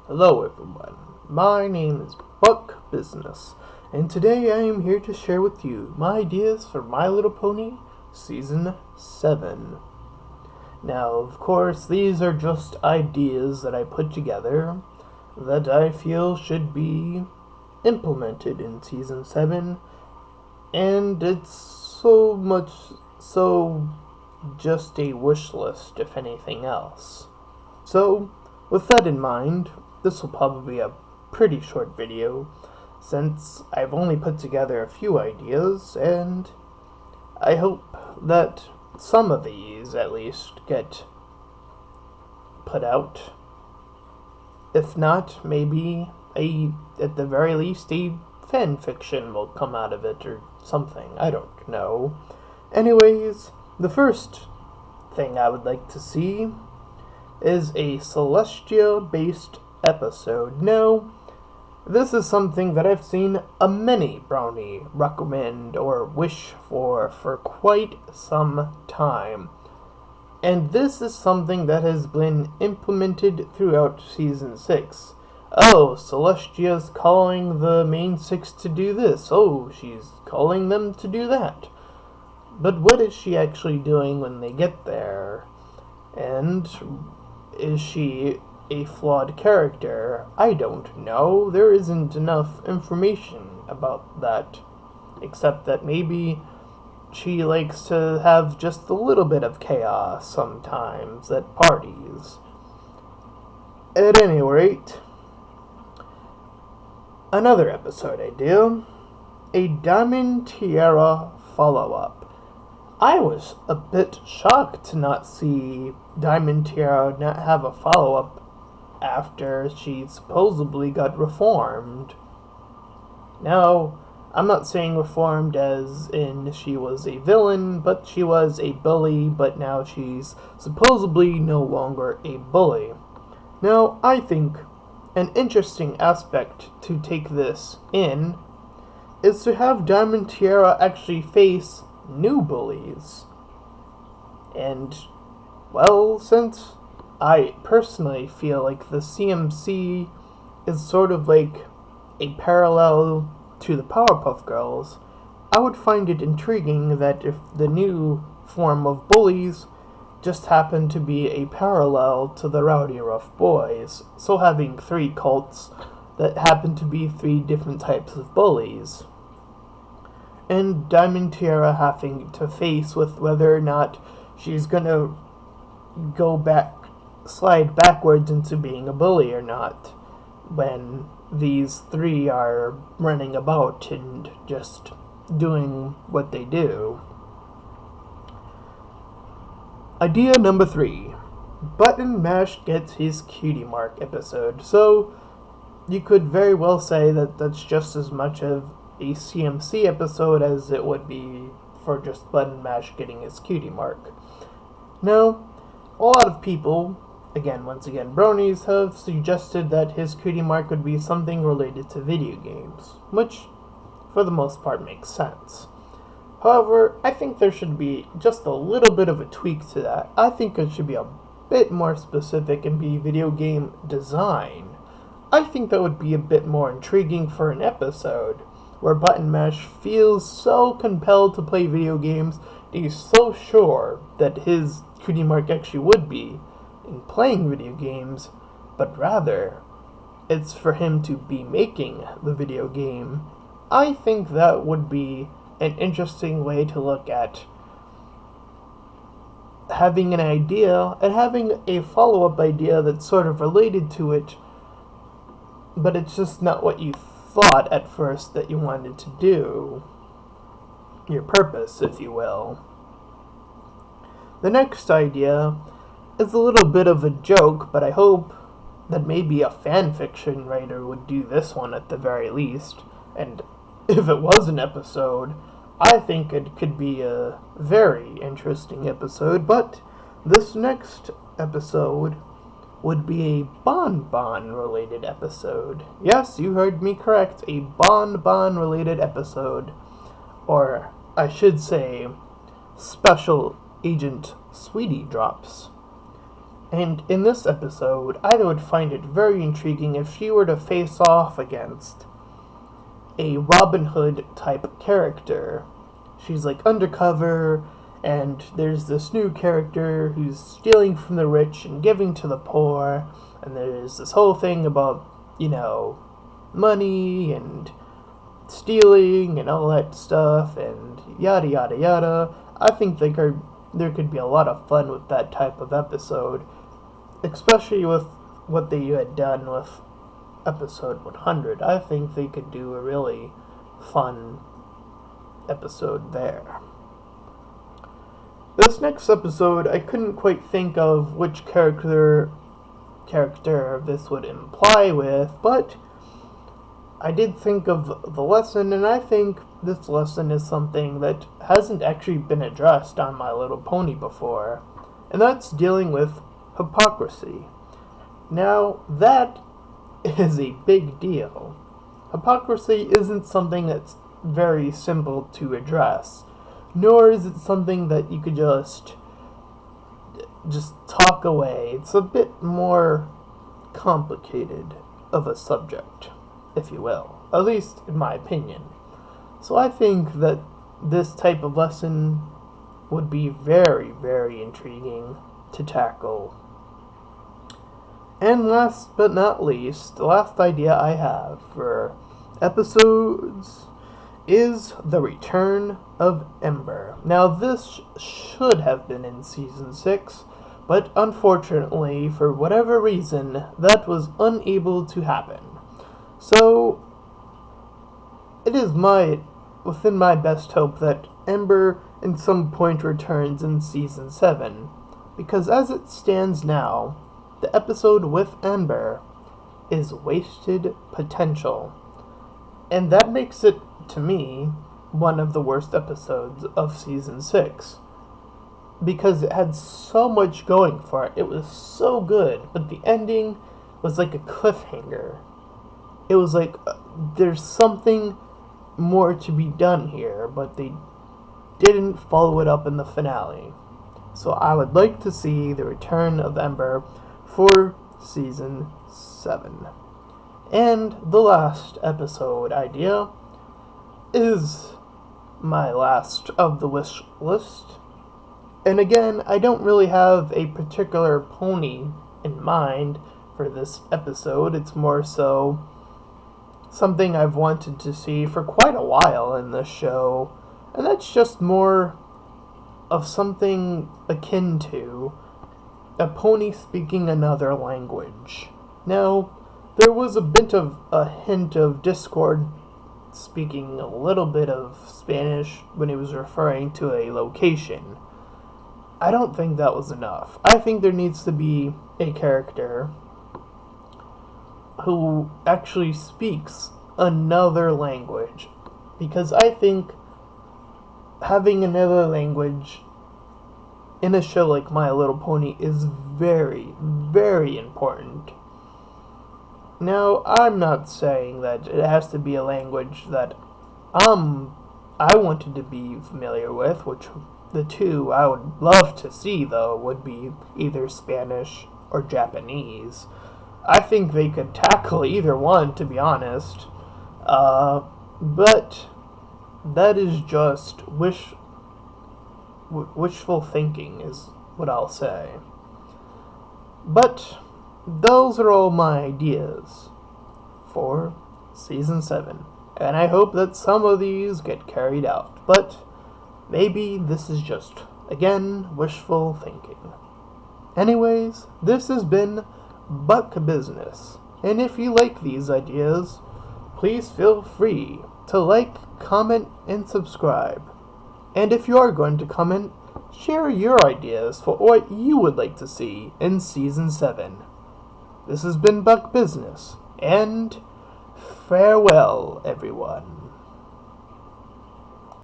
Hello everyone, my name is Buck Business, and today I am here to share with you my ideas for My Little Pony Season 7. Now, of course, these are just ideas that I put together that I feel should be implemented in Season 7, and it's so much so just a wish list, if anything else. So, with that in mind, this will probably be a pretty short video, since I've only put together a few ideas, and I hope that some of these, at least, get put out. If not, maybe at the very least, a fan fiction will come out of it or something. I don't know. Anyways, the first thing I would like to see is a Celestia-based episode. Now, this is something that I've seen a many brownie recommend or wish for quite some time. And this is something that has been implemented throughout Season 6. Oh, Celestia's calling the main six to do this. Oh, she's calling them to do that. But what is she actually doing when they get there? And is she a flawed character? I don't know. There isn't enough information about that. Except that maybe she likes to have just a little bit of chaos sometimes at parties. At any rate, another episode idea, a Diamond Tiara follow-up. I was a bit shocked to not see Diamond Tiara not have a follow-up after she supposedly got reformed. Now, I'm not saying reformed as in she was a villain, but she was a bully, but now she's supposedly no longer a bully. Now, I think an interesting aspect to take this in is to have Diamond Tiara actually face new bullies. And, well, since I personally feel like the CMC is sort of like a parallel to the Powerpuff Girls, I would find it intriguing that if the new form of bullies just happened to be a parallel to the Rowdy Rough Boys, so having three cults that happen to be three different types of bullies. And Diamond Tiara having to face with whether or not she's gonna slide backwards into being a bully or not, when these three are running about and just doing what they do. Idea number 3. Button Mash gets his cutie mark episode. So, you could very well say that that's just as much of a CMC episode as it would be for just Button Mash getting his cutie mark. Now, a lot of people, once again, bronies, have suggested that his cutie mark would be something related to video games, which, for the most part, makes sense. However, I think there should be just a little bit of a tweak to that. I think it should be a bit more specific and be video game design. I think that would be a bit more intriguing for an episode where Button Mash feels so compelled to play video games and he's so sure that his cutie mark actually would be in playing video games, but rather it's for him to be making the video game. I think that would be an interesting way to look at having an idea and having a follow-up idea that's sort of related to it, but it's just not what you thought at first that you wanted to do. Your purpose, if you will. The next idea is a little bit of a joke, but I hope that maybe a fanfiction writer would do this one at the very least. And if it was an episode, I think it could be a very interesting episode, but this next episode would be a Bonbon related episode. Yes, you heard me correct, a Bonbon related episode. Or I should say, Special Agent Sweetie Drops. And in this episode, I would find it very intriguing if she were to face off against a Robin Hood type character. She's like undercover, and there's this new character who's stealing from the rich and giving to the poor, and there's this whole thing about, money and stealing and all that stuff, and yada yada yada. I think there could be a lot of fun with that type of episode, especially with what they had done with episode 100. I think they could do a really fun episode there. This next episode, I couldn't quite think of which character this would imply with, but I did think of the lesson, and I think this lesson is something that hasn't actually been addressed on My Little Pony before, and that's dealing with hypocrisy. Now, that is a big deal. Hypocrisy isn't something that's very simple to address, nor is it something that you could just talk away. It's a bit more complicated of a subject, if you will, at least in my opinion. So I think that this type of lesson would be very, very intriguing to tackle. And last but not least, the last idea I have for episodes is the return of Ember. Now, this should have been in Season 6, but unfortunately, for whatever reason, that was unable to happen. So, it is within my best hope that Ember in some point returns in Season 7, because as it stands now, the episode with Ember is wasted potential. And that makes it, to me, one of the worst episodes of Season 6. Because it had so much going for it. It was so good, but the ending was like a cliffhanger. It was like, there's something more to be done here, but they didn't follow it up in the finale. So I would like to see the return of Ember for Season 7. And the last episode idea is my last of the wish list. And again, I don't really have a particular pony in mind for this episode. It's more so something I've wanted to see for quite a while in this show. And that's just more of something akin to a pony speaking another language. Now, there was a bit of a hint of Discord speaking a little bit of Spanish when he was referring to a location. I don't think that was enough. I think there needs to be a character who actually speaks another language, because I think having another language in a show like My Little Pony is very, very important. Now, I'm not saying that it has to be a language that I wanted to be familiar with, which the two I would love to see, though, would be either Spanish or Japanese. I think they could tackle either one, to be honest. But that is just wishful thinking, is what I'll say. But those are all my ideas for Season 7. And I hope that some of these get carried out. But maybe this is just, again, wishful thinking. Anyways, this has been Buck Business. And if you like these ideas, please feel free to like, comment, and subscribe. And if you are going to comment, share your ideas for what you would like to see in Season 7. This has been Buck Business, and farewell, everyone.